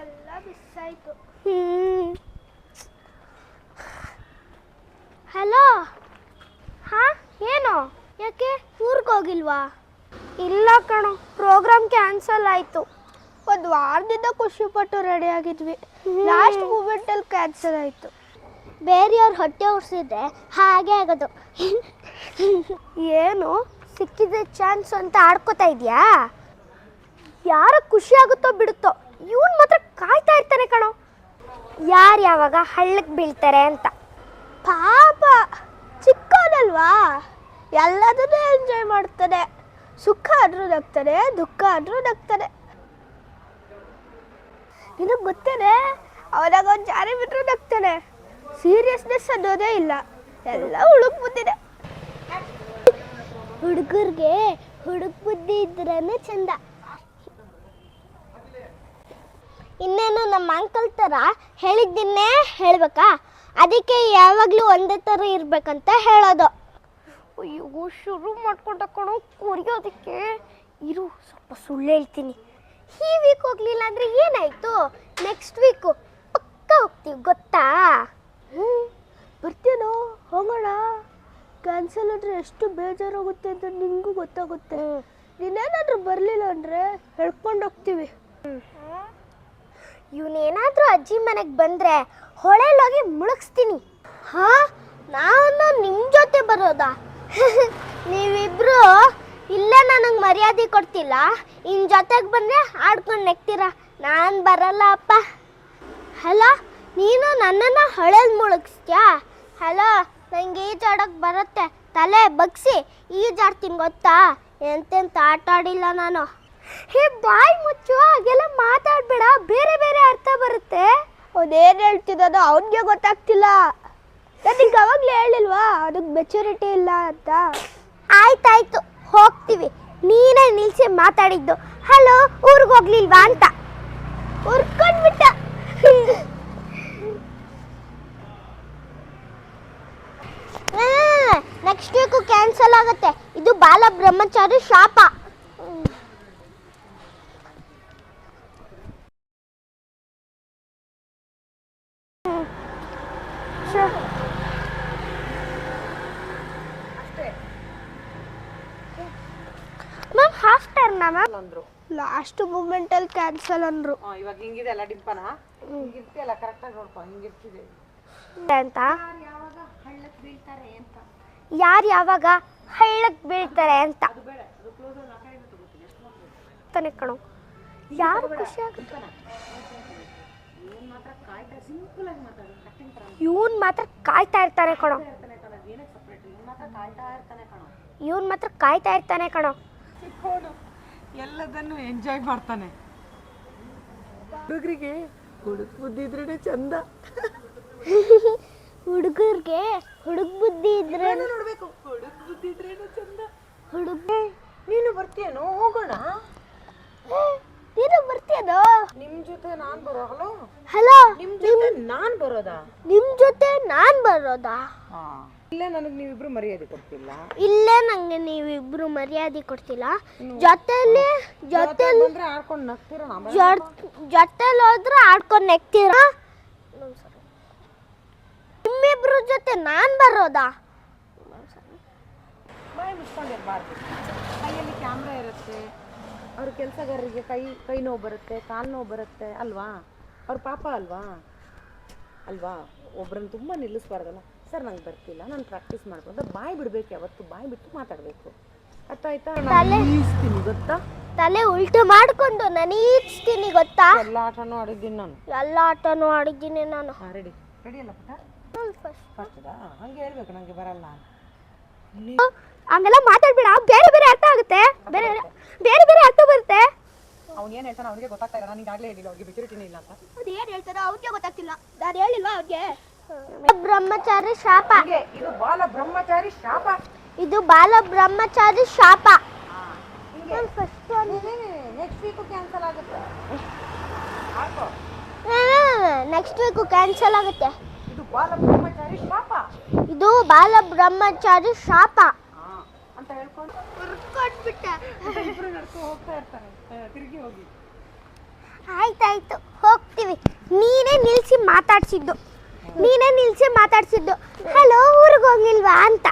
ಎಲ್ಲ ಮಿಸ್ ಆಯ್ತು. ಹಲೋ. ಹಾ, ಏನು? ಯಾಕೆ ಊರಿಗೆ ಹೋಗಿಲ್ವಾ? ಇಲ್ಲ ಕಣೋ, ಪ್ರೋಗ್ರಾಮ್ ಕ್ಯಾನ್ಸಲ್ ಆಯಿತು. ಒಂದು ವಾರದಿಂದ ಖುಷಿಪಟ್ಟು ರೆಡಿ ಆಗಿದ್ವಿ, ಲಾಸ್ಟ್ ಮೂಮೆಂಟಲ್ಲಿ ಕ್ಯಾನ್ಸಲ್ ಆಯಿತು. ಬೇರೆಯವ್ರ ಹೊಟ್ಟೆ ಉರ್ಸಿದ್ರೆ ಹಾಗೆ ಆಗೋದು. ಏನು ಸಿಕ್ಕಿದ ಚಾನ್ಸ್ ಅಂತ ಆಡ್ಕೋತಾ ಇದೆಯಾ? ಯಾರ ಖುಷಿ ಆಗುತ್ತೋ ಬಿಡುತ್ತೋ, ಇವನು ಮಾತ್ರ ಕಾಯ್ತಾ ಇರ್ತಾನೆ ಕಣೋ, ಯಾರು ಯಾವಾಗ ಹಳ್ಳಕ್ಕೆ ಬೀಳ್ತಾರೆ ಅಂತ. ಪಾಪ ಚಿಕ್ಕವನಲ್ವಾ, ಎಲ್ಲದನ್ನೇ ಎಂಜಾಯ್ ಮಾಡ್ತಾನೆ. ಸುಖ ಆದ್ರೂ ನಗ್ತಾನೆ, ದುಃಖ ಆದ್ರೂ ನಗ್ತಾನೆ. ನಿನಗೆ ಗೊತ್ತೇನೆ, ಅವನಾಗ ಒಂದು ಜಾರಿ ಬಿಟ್ಟರು ನಗ್ತಾನೆ. ಸೀರಿಯಸ್ನೆಸ್ ಅನ್ನೋದೇ ಇಲ್ಲ, ಎಲ್ಲ ಹುಡುಗ ಬುದ್ಧಿದೆ. ಹುಡುಗರಿಗೆ ಹುಡುಗ ಬುದ್ಧಿ ಇದ್ರೇನೆ ಚಂದ. ಇನ್ನೇನು ನಮ್ಮ ಅಂಕಲ್ ಥರ ಹೇಳಿದ್ದನ್ನೇ ಹೇಳ್ಬೇಕಾ? ಅದಕ್ಕೆ ಯಾವಾಗಲೂ ಒಂದೇ ಥರ ಇರಬೇಕಂತ ಹೇಳೋದು. ಅಯ್ಯೋ, ಶುರು ಮಾಡ್ಕೊಂಡ ಕಣೋ ಕುರಿಯೋದಕ್ಕೆ. ಇರು, ಸ್ವಲ್ಪ ಸುಳ್ಳು ಹೇಳ್ತೀನಿ. ಈ ವೀಕ್ ಹೋಗ್ಲಿಲ್ಲ ಅಂದರೆ ಏನಾಯಿತು? ನೆಕ್ಸ್ಟ್ ವೀಕು ಪಕ್ಕ ಹೋಗ್ತೀವಿ, ಗೊತ್ತಾ? ಬರ್ತೀನೋ, ಹೋಗೋಣ. ಕ್ಯಾನ್ಸಲ್ ಆದರೆ ಎಷ್ಟು ಬೇಜಾರಾಗುತ್ತೆ ಅಂತ ನಿಂಗೂ ಗೊತ್ತಾಗುತ್ತೆ. ನೀನೇನಾದರೂ ಬರಲಿಲ್ಲ ಅಂದರೆ ಹೇಳ್ಕೊಂಡು ಹೋಗ್ತೀವಿ. ಇವನೇನಾದರೂ ಅಜ್ಜಿ ಮನೆಗೆ ಬಂದರೆ ಹೊಳೆಲೋಗಿ ಮುಳುಗಿಸ್ತೀನಿ. ಹಾಂ, ನಾನು ನಿಮ್ಮ ಜೊತೆ ಬರೋದಾ? ನೀವಿಬ್ಬರು ಇಲ್ಲೇ ನನಗೆ ಮರ್ಯಾದೆ ಕೊಡ್ತಿಲ್ಲ, ಇನ್ನು ಜೊತೆಗೆ ಬಂದರೆ ಆಡ್ಕೊಂಡು ನೆಗ್ತೀರಾ. ನಾನು ಬರಲ್ಲ ಅಪ್ಪ. ಹಲೋ, ನೀನು ನನ್ನನ್ನು ಹೊಳೆಲಿ ಮುಳುಗಿಸ್ತೀಯಾ? ಹಲೋ, ನನಗೆ ಈಜಾಡೋಕ್ಕೆ ಬರುತ್ತೆ, ತಲೆ ಬಗ್ಸಿ ಈಜಾಡ್ತೀನಿ ಗೊತ್ತಾ? ಎಂತೆಂತ ಆಟ ಆಡಿಲ್ಲ ನಾನು. ಹೇ, ಬಾಯಿ ಮುಚ್ಚು, ಹಾಗೆಲ್ಲ ಮಾತಾಡಬೇಡ, ಬೇರೆ ಬೇರೆ ಅರ್ಥ ಬರುತ್ತೆ. ಅವನೇನು ಹೇಳ್ತಿದ್ದೋ ಅವನಿಗೆ ಗೊತ್ತಾಗ್ತಿಲ್ಲ. ನನಗೆ ಅವಾಗಲೇ ಹೇಳಿಲ್ವಾ ಅದಕ್ಕೆ ಮೆಚುರಿಟಿ ಇಲ್ಲ ಅಂತ. ಆಯ್ತಾಯ್ತು, ಹೋಗ್ತೀವಿ. ನೀನೇ ನಿಲ್ಸಿ ಮಾತಾಡಿದ್ದು. ಹಲೋ, ಊರಿಗೆ ಹೋಗ್ಲಿಲ್ವಾ ಅಂತ. ಉರ್ಕೊಂಡ್ಬಿಟ್ಟ. ನೆಕ್ಸ್ಟ್ ವೀಕು ಕ್ಯಾನ್ಸಲ್ ಆಗುತ್ತೆ. ಇದು ಬಾಲ ಬ್ರಹ್ಮಚಾರಿ ಶಾಪ. ಮ್ಯಾಮ್, ಹಾಫ್ ಟರ್ನಾ ಮ್ಯಾಮ್? ಅಂದ್ರು ಲಾಸ್ಟ್ ಮೂಮೆಂಟಲ್ಲಿ ಕ್ಯಾನ್ಸಲ್ ಅಂದರು. ಇವಾಗ ಹಿಂಗಿದೆ ಅಲ್ಲ, ಡಿಂಪನ ಹಿಂಗಿರ್ತಿಯಲ್ಲ, ಕರೆಕ್ಟಾಗಿ ನೋಡ್ಕೊ, ಹಿಂಗಿರ್ತಿದೆ ಅಂತ. ಯಾರು ಯಾವಾಗ ಹಳ್ಳಕ್ಕೆ ಬೀಳ್ತಾರೆ ಅಂತ ತಾನೆ ಕಣೋ. ಯಾರು ಖುಷಿ ಆಗುತ್ತೆ? ಇವನ್ ಮಾತ್ರ ಕಾಯ್ತಾ ಇರ್ತಾನೆ ಕಣೋ. ಇವನ್ ಮಾತ್ರ ಕಾಯ್ತಾ ಇರ್ತಾನೆ ಕಣೋ. ಎಲ್ಲದನ್ನು ಎಂಜಾಯ್ ಮಾಡ್ತಾನೆ. ಹುಡುಗರಿಗೆ ಹುಡುಗ ಬುದ್ಧಿ ಇದ್ರೇನೆ ಚಂದ. ಹುಡುಗರಿಗೆ ಹುಡುಗ ಬುದ್ಧಿ ಇದ್ರೆ ನೋಡ್ಬೇಕು, ಹುಡುಗ ಬುದ್ಧಿ ಇದ್ರೇನೆ ಚಂದ. ಹುಡುಗ ನೀನು ಬರ್ತೀಯನೋ? ಹೋಗೋಣ. ನೀನು ಬರ್ತೀಯನೋ? ನಿಮ್ ಜೊತೆ ನಾನ್ ಬರೋಹಲೋ. ಹಲೋ, ನಿಮ್ ಜೊತೆ ನಾನ್ ಬರೋದಾ? ನಿಮ್ ಜೊತೆ ನಾನ್ ಬರೋದಾ? ಇಲ್ಲೇ ನನಗೆ ನೀವಿಬ್ರು ಮರ್ಯಾದೆ ಕೊಡ್ತಿಲ್ಲ. ಇಲ್ಲೇ ನಂಗೆ ನೀವಿಬ್ರು ಮರ್ಯಾದೆ ಕೊಡ್ತಿಲ್ಲ. ಜೊತೆಲಿ ಬಂದ್ರೆ ಆಡ್ಕೊಂಡು ನಗ್ತೀರ, ಜೊತೆಲಿ ಹೋದ್ರೆ ಆಡ್ಕೊಂಡು ನೆಗ್ತೀರಾ. ನಿಮ್ಮಿಬ್ರು ಜೊತೆ ನಾನ್ ಬರೋದಾ? ಬಾಯಿ ಮುಚ್ಕೊಂಡಿರ್ಬಾರ್ದು. ಕೈಯಲ್ಲಿ ಕ್ಯಾಮ್ರಾ ಇರುತ್ತೆ, ಅವ್ರ ಕೆಲಸಗಾರರಿಗೆ ಕೈ ನೋವು ಬರುತ್ತೆ, ಕಾಲು ನೋವು ಬರುತ್ತೆ ಅಲ್ವಾ? ಅವ್ರ ಪಾಪ ಅಲ್ವಾ? ಒಬ್ರನ್ನ ತುಂಬ ನಿಲ್ಲಿಸ್ಬಾರ್ದಲ್ಲ. ಸರ್, ನಂಗೆ ಬರ್ತಿಲ್ಲ, ನಾನು ಪ್ರಾಕ್ಟೀಸ್ ಮಾಡ್ಬೋದು. ಬಾಯಿ ಬಿಡ್ಬೇಕು, ಯಾವತ್ತು ಬಾಯಿ ಬಿಟ್ಟು ಮಾತಾಡಬೇಕು. ಅರ್ಥ ಆಯ್ತಾ? ಈಸ್ತೀನಿ ಗೊತ್ತಾ? ತಲೆ ಉಲ್ಟು ಮಾಡ್ಕೊಂಡು ನಾನು ಈಜ್ತೀನಿ ಗೊತ್ತಾ? ಎಲ್ಲ ಆಟನೂ ಆಡಿದ್ದೀನಿ ನಾನು. ಎಲ್ಲ ಆಟನೂ ಆಡಿದ್ದೀನಿ ನಾನು. ರೆಡಿ ಅಲ್ಲ ಪುಟ್ಟ? ಫಸ್ಟಾ? ಹಂಗೆ ಹೇಳ್ಬೇಕು, ನನಗೆ ಬರಲ್ಲ. ಹಂಗೆಲ್ಲ ಮಾತಾಡ್ಬೇಡ, ಬೇರೆ ಬೇರೆ ಅರ್ಥ ಆಗುತ್ತೆ, ಬೇರೆ ಬೇರೆ ಅರ್ಥ ಬರುತ್ತೆ. ಅವ್ನು ಏನು ಹೇಳ್ತಾನೆ ಅವನಿಗೆ ಗೊತ್ತಾಗ್ತಾ ಇಲ್ಲ. ನಾನು ಈಗಾಗಲೇ ಹೇಳಿಲ್ಲ ಅವ್ರಿಗೆ ಮೆಚುರಿಟಿನೇ ಇಲ್ಲ ಅಂತ. ಅದು ಏನು ಹೇಳ್ತಾರೋ ಅವ್ನಿಗೆ ಗೊತ್ತಾಗ್ತಿಲ್ಲ. ನಾನು ಹೇಳಿಲ್ವಾ ಅವ್ನಿಗೆ? ಬ್ರಹ್ಮಚಾರಿ ಶಾಪ. ಇದು ಬಾಲ ಬ್ರಹ್ಮಚಾರಿ ಶಾಪ. ಇದು ಬಾಲ ಬ್ರಹ್ಮಚಾರಿ ಶಾಪ. ನೆಕ್ಸ್ಟ್ ವೀಕು ಕ್ಯಾನ್ಸಲ್ ಆಗುತ್ತೆ. ನೆಕ್ಸ್ಟ್ ವೀಕು ಕ್ಯಾನ್ಸಲ್ ಆಗುತ್ತೆ. ಇದು ಬಾಲ ಬ್ರಹ್ಮಚಾರಿ ಶಾಪ. ಇದು ಬಾಲ ಬ್ರಹ್ಮಚಾರಿ ಶಾಪ ಅಂತ ಹೇಳ್ಕೊಂಡು ಉರ್ಕೊಂಡ್ಬಿಟ್ಟ. ಇಬ್ರು ನಡ್ಕೊ ಹೋಗ್ತಾ ಇರ್ತಾರೆ, ತಿರುಗಿ ಹೋಗಿ. ಆಯ್ತಾಯ್ತು ಹೋಗ್ತೀವಿ. ನೀನೇ ನಿಲ್ಸಿ ಮಾತಾಡ್ಸಿದ್ದು ಹಲೋ ಊರಿಗೆ ಹೋಗಿಲ್ವಾ ಅಂತ.